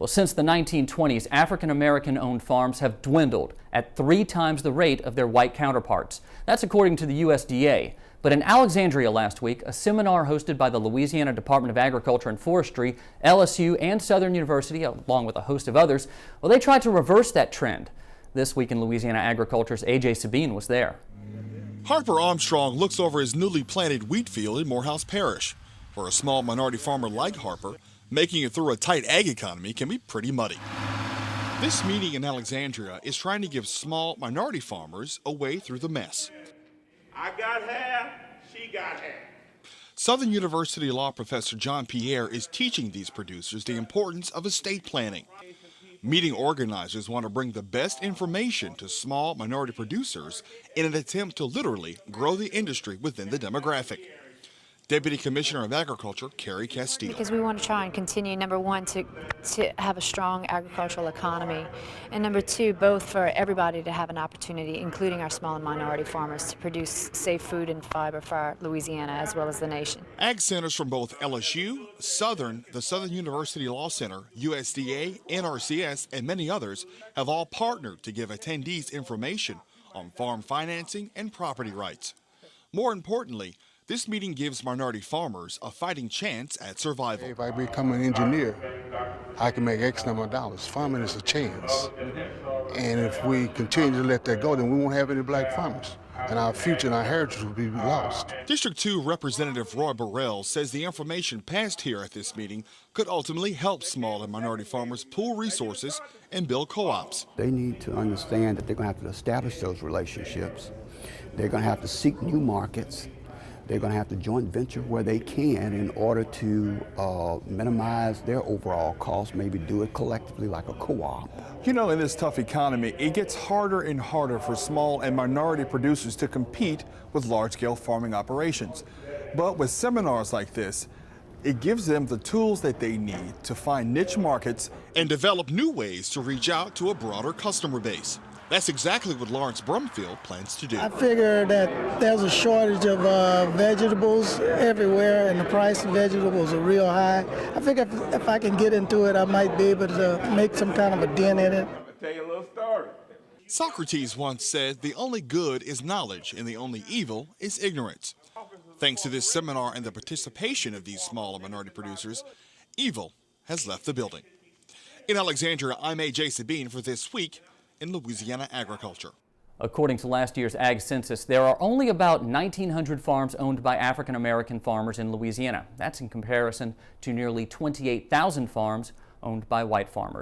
Well, since the 1920s, African-American owned farms have dwindled at 3 times the rate of their white counterparts. That's according to the USDA. But in Alexandria last week, a seminar hosted by the Louisiana Department of Agriculture and Forestry, LSU, and Southern University, along with a host of others, well, they tried to reverse that trend. This Week in Louisiana Agriculture's A.J. Sabine was there. Harper Armstrong looks over his newly planted wheat field in Morehouse Parish. For a small minority farmer like Harper, making it through a tight ag economy can be pretty muddy. This meeting in Alexandria is trying to give small minority farmers a way through the mess. I got half, she got half. Southern University law professor John Pierre is teaching these producers the importance of estate planning. Meeting organizers want to bring the best information to small minority producers in an attempt to literally grow the industry within the demographic. Deputy Commissioner of Agriculture, Carrie Castile. Because we want to try and continue, number one, to have a strong agricultural economy, and number two, both for everybody to have an opportunity, including our small and minority farmers, to produce safe food and fiber for our Louisiana as well as the nation. Ag centers from both LSU, Southern, the Southern University Law Center, USDA, NRCS, and many others have all partnered to give attendees information on farm financing and property rights. More importantly, this meeting gives minority farmers a fighting chance at survival. If I become an engineer, I can make X number of dollars. Farming is a chance. And if we continue to let that go, then we won't have any black farmers. And our future and our heritage will be lost. District 2 Representative Roy Burrell says the information passed here at this meeting could ultimately help small and minority farmers pool resources and build co-ops. They need to understand that they're going to have to establish those relationships. They're going to have to seek new markets. They're going to have to joint venture where they can in order to minimize their overall costs, maybe do it collectively like a co-op. You know, in this tough economy, it gets harder and harder for small and minority producers to compete with large-scale farming operations. But with seminars like this, it gives them the tools that they need to find niche markets and develop new ways to reach out to a broader customer base. That's exactly what Lawrence Brumfield plans to do. I figure that there's a shortage of vegetables everywhere, and the price of vegetables are real high. I figure if I can get into it, I might be able to make some kind of a dent in it. I'm gonna tell you a little story. Socrates once said, "The only good is knowledge, and the only evil is ignorance." Thanks to this seminar and the participation of these small and minority producers, evil has left the building. In Alexandria, I'm A.J. Sabine for This Week in Louisiana Agriculture. According to last year's ag census, there are only about 1,900 farms owned by African-American farmers in Louisiana. That's in comparison to nearly 28,000 farms owned by white farmers.